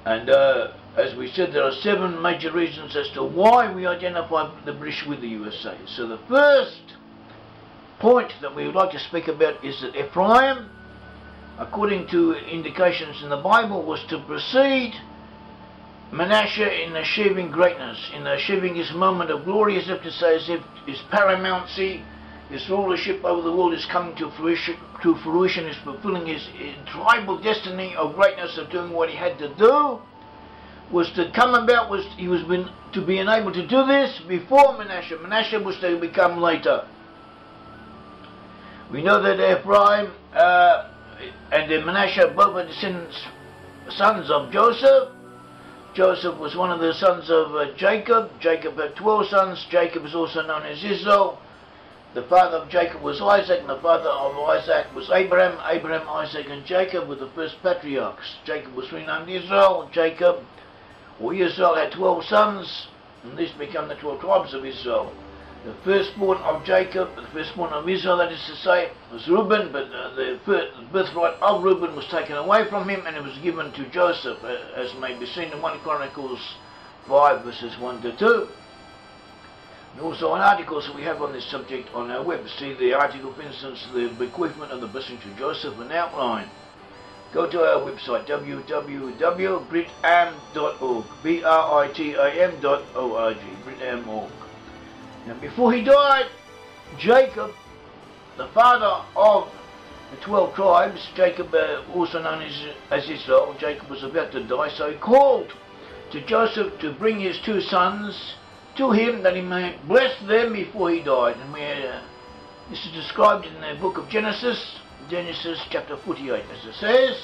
And as we said, there are 7 major reasons as to why we identify the British with the USA. So the first point that we would like to speak about is that Ephraim, according to indications in the Bible, was to precede Manasseh in achieving greatness, in achieving his moment of glory, as if to say, as if his paramountcy, his rulership over the world is coming to fruition, is fulfilling his tribal destiny of greatness, of doing what he had to do, was to come about, he was to be enabled to do this before Manasseh. Manasseh was to become later. We know that Ephraim and Manasseh both are descendants, sons of Joseph. Joseph was one of the sons of Jacob. Jacob had 12 sons. Jacob is also known as Israel. The father of Jacob was Isaac, and the father of Isaac was Abraham. Abraham, Isaac, and Jacob were the first patriarchs. Jacob was renamed Israel. Jacob, or Israel, had 12 sons, and these became the 12 tribes of Israel. The firstborn of Jacob, the firstborn of Israel, that is to say, was Reuben, but the birthright of Reuben was taken away from him, and it was given to Joseph, as may be seen in 1 Chronicles 5, verses 1 to 2. And also an article that we have on this subject on our web. See the article, for instance, the bequeathment of the blessing to Joseph, an outline. Go to our website, www.britam.org, britam.org, britam.org. Now, before he died, Jacob, the father of the 12 tribes, Jacob, also known as Israel, Jacob was about to die, so he called to Joseph to bring his 2 sons to him, that he may bless them before he died. And this is described in the book of Genesis chapter 48, as it says.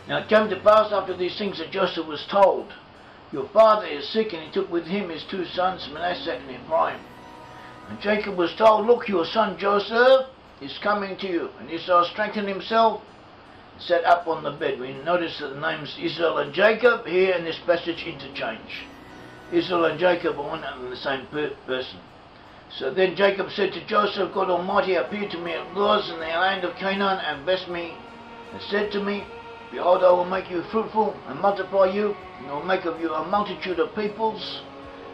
Now it came to pass after these things that Joseph was told, "Your father is sick," and he took with him his 2 sons, Manasseh and Ephraim. And Jacob was told, "Look, your son Joseph is coming to you." And Israel strengthened himself, sat up on the bed. We notice that the names Israel and Jacob here in this passage interchange. Israel and Jacob are one and the same person. So then Jacob said to Joseph, "God Almighty appeared to me at Luz in the land of Canaan, and blessed me, and said to me, Behold, I will make you fruitful, and multiply you, and I will make of you a multitude of peoples,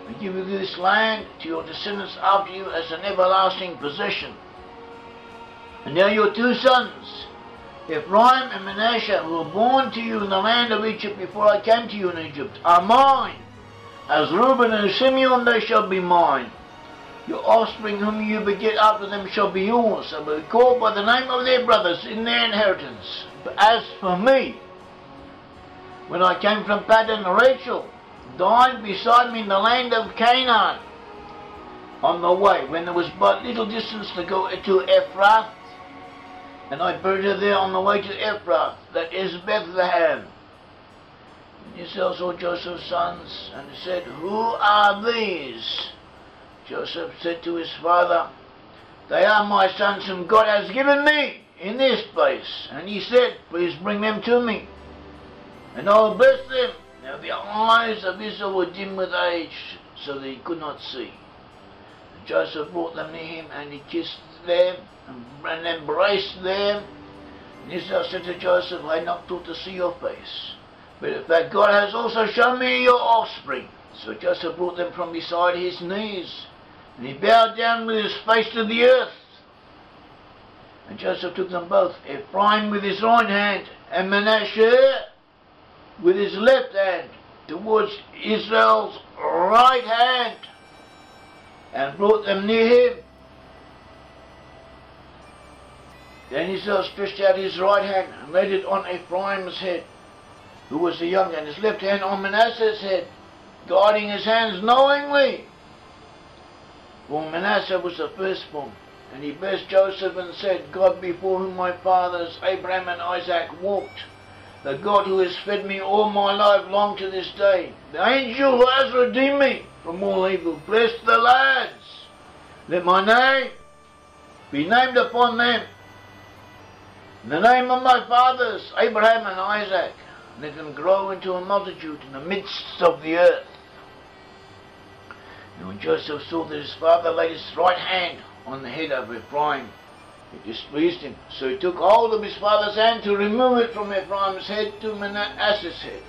and give you this land to your descendants after you as an everlasting possession. And now your 2 sons, Ephraim and Manasseh, who were born to you in the land of Egypt before I came to you in Egypt, are mine. As Reuben and Simeon they shall be mine. Your offspring whom you beget after them shall be yours, and will be called by the name of their brothers in their inheritance. But as for me, when I came from Paddan, Rachel died beside me in the land of Canaan on the way, when there was but little distance to go to Ephrath, and I buried her there on the way to Ephrath, that is Bethlehem. And Israel saw Joseph's sons, and said, Who are these? Joseph said to his father, They are my sons whom God has given me in this place. And he said, Please bring them to me, and I will bless them. Now the eyes of Israel were dim with age, so that he could not see. And Joseph brought them near him, and he kissed them, and embraced them. And Israel said to Joseph, I had not thought to see your face, but in fact God has also shown me your offspring. So Joseph brought them from beside his knees, and he bowed down with his face to the earth. And Joseph took them both, Ephraim with his right hand, and Manasseh with his left hand, towards Israel's right hand, and brought them near him. Then Israel stretched out his right hand, and laid it on Ephraim's head, who was the younger, and his left hand on Manasseh's head, guiding his hands knowingly. For Manasseh was the firstborn. And he blessed Joseph and said, God before whom my fathers Abraham and Isaac walked, the God who has fed me all my life long to this day, the angel who has redeemed me from all evil, bless the lads. Let my name be named upon them, in the name of my fathers Abraham and Isaac. Let them grow into a multitude in the midst of the earth. And when Joseph saw that his father laid his right hand on the head of Ephraim, It displeased him. So he took hold of his father's hand to remove it from Ephraim's head to Manasseh's head.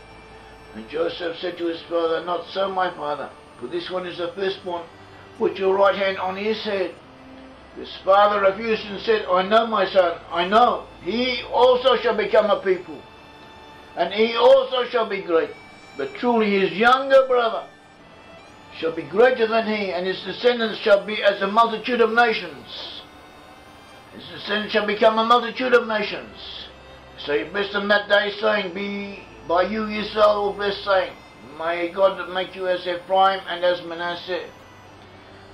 And Joseph said to his father, "Not so, my father, for this one is the firstborn. Put your right hand on his head." His father refused and said, "I know, my son, I know. He also shall become a people, and he also shall be great. But truly his younger brother shall be greater than he, and his descendants shall be as a multitude of nations. His descendants shall become a multitude of nations." So he blessed them that day, saying, "Be by you Yisrael will bless, saying, May God make you as Ephraim and as Manasseh."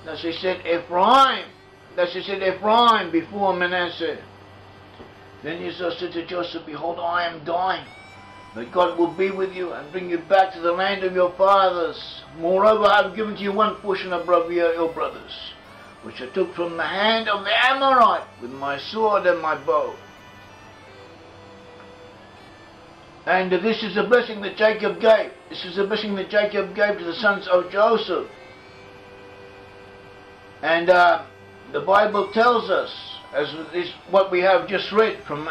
Thus he said Ephraim before Manasseh. Then Yisrael said to Joseph, "Behold, I am dying, but God will be with you and bring you back to the land of your fathers. Moreover, I have given to you one portion above your brothers, which I took from the hand of the Amorite with my sword and my bow." And this is the blessing that Jacob gave. This is the blessing that Jacob gave to the sons of Joseph. And the Bible tells us, as is what we have just read from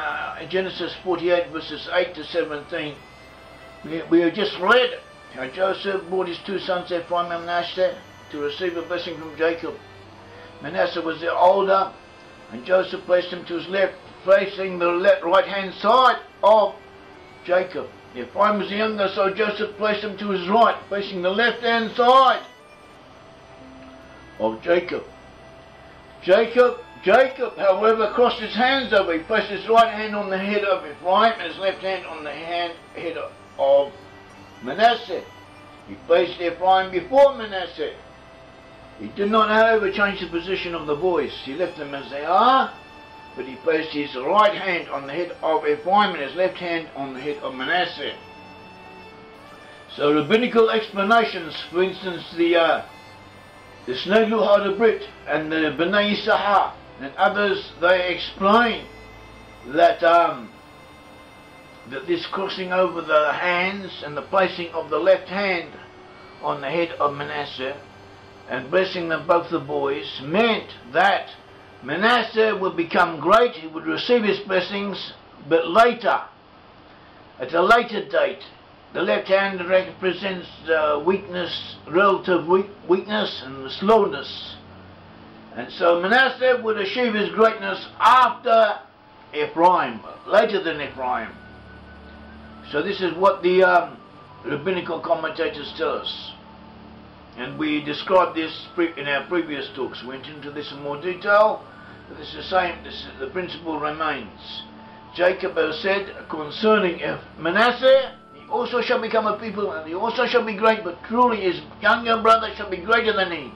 Genesis 48 verses 8 to 17. We have just read how Joseph brought his two sons Ephraim and Manasseh to receive a blessing from Jacob. Manasseh was the older, and Joseph placed him to his left, facing the right hand side of Jacob. Ephraim was the younger, so Joseph placed him to his right, facing the left hand side of Jacob. Jacob, however, crossed his hands over. He placed his right hand on the head of Ephraim and his left hand on the head of Manasseh. He placed Ephraim before Manasseh. He did not, however, change the position of the boys. He left them as they are, but he placed his right hand on the head of Ephraim and his left hand on the head of Manasseh. So rabbinical explanations, for instance, the Sneglu Hadabrit and the B'nai Yisahar and others, they explain that that this crossing over the hands and the placing of the left hand on the head of Manasseh and blessing them, both the boys, meant that Manasseh would become great, he would receive his blessings, but later, at a later date. The left hand represents weakness, relative weakness and slowness. And so Manasseh would achieve his greatness after Ephraim, later than Ephraim. So this is what the rabbinical commentators tell us. And we described this in our previous talks. We went into this in more detail. But this is the same, the principle remains. Jacob has said concerning Manasseh, he also shall become a people, and he also shall be great, but truly his younger brother shall be greater than he,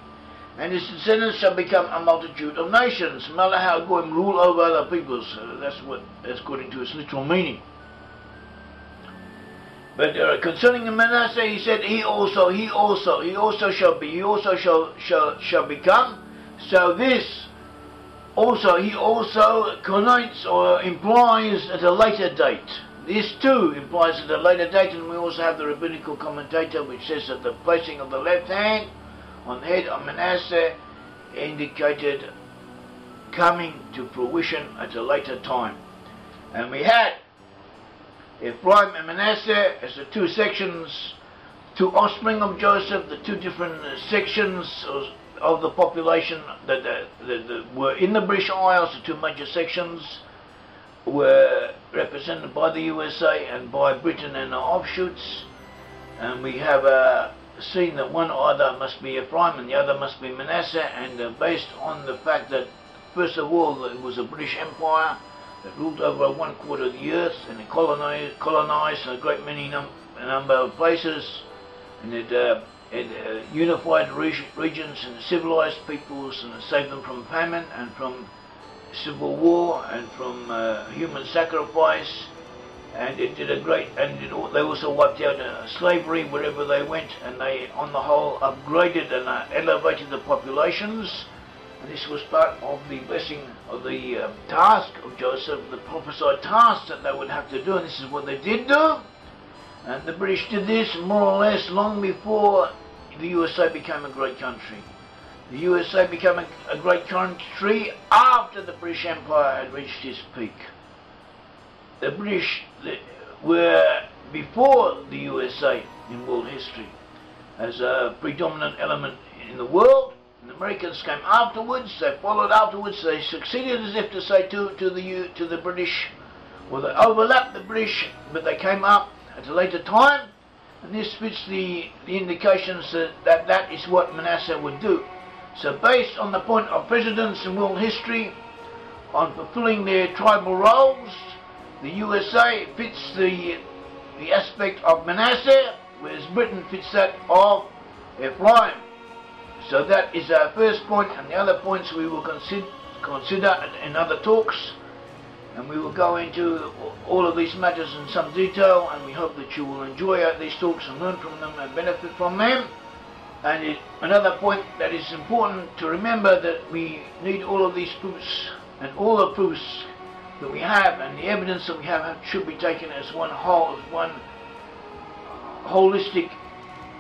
and his descendants shall become a multitude of nations. Malaha go and rule over other peoples. That's according to its literal meaning. But concerning Manasseh, he said, he also shall be, he also shall become. So this also, he also connotes or implies at a later date. This too implies at a later date, and we also have the rabbinical commentator which says that the placing of the left hand on the head of Manasseh indicated coming to fruition at a later time. And we had Ephraim and Manasseh as the two sections, two offspring of Joseph, the two different sections of the population that were in the British Isles. The two major sections were represented by the USA and by Britain and the offshoots. And we have seen that one either must be Ephraim and the other must be Manasseh, and based on the fact that, first of all, it was a British Empire that ruled over 1/4 of the earth, and it colonized a great many number of places, and it unified regions and civilized peoples, and saved them from famine and from civil war and from human sacrifice. And it did a great, and they also wiped out slavery wherever they went, and they, on the whole, upgraded and elevated the populations. And this was part of the blessing of the task of Joseph, the prophesied task that they would have to do, and this is what they did do. And the British did this more or less long before the USA became a great country. the USA became a great country after the British Empire had reached its peak. The British were before the USA in world history as a predominant element in the world. And the Americans came afterwards. They followed afterwards. They succeeded, as if to say, to the British. Well, they overlapped the British, but they came up at a later time. And this fits the indications that is what Manasseh would do. So based on the point of precedence in world history, on fulfilling their tribal roles, the USA fits the aspect of Manasseh, whereas Britain fits that of Ephraim. So that is our first point, and the other points we will consider in other talks. And we will go into all of these matters in some detail, and we hope that you will enjoy these talks and learn from them and benefit from them. And another point that is important to remember, that we need all of these proofs, and all the proofs that we have and the evidence that we have should be taken as one whole, as one holistic,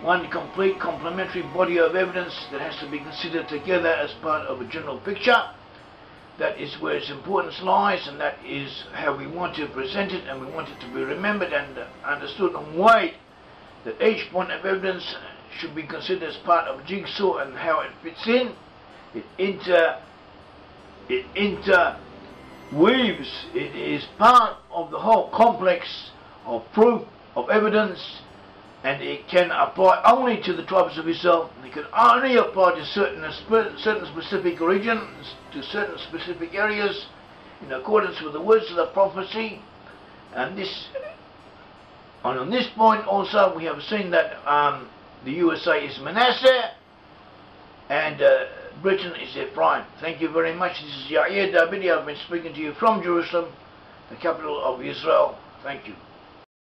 one complete complementary body of evidence that has to be considered together as part of a general picture. That is where its importance lies, and that is how we want to present it, and we want it to be remembered and understood and weighed, that each point of evidence should be considered as part of a jigsaw and how it fits in. It interweaves. It is part of the whole complex of proof, of evidence, and it can apply only to the tribes of Israel. It can only apply to certain specific regions, to certain specific areas, in accordance with the words of the prophecy. And on this point also, we have seen that the USA is Manasseh, and Britain is Ephraim. Thank you very much. This is Yair Davidiy. I've been speaking to you from Jerusalem, the capital of Israel. Thank you.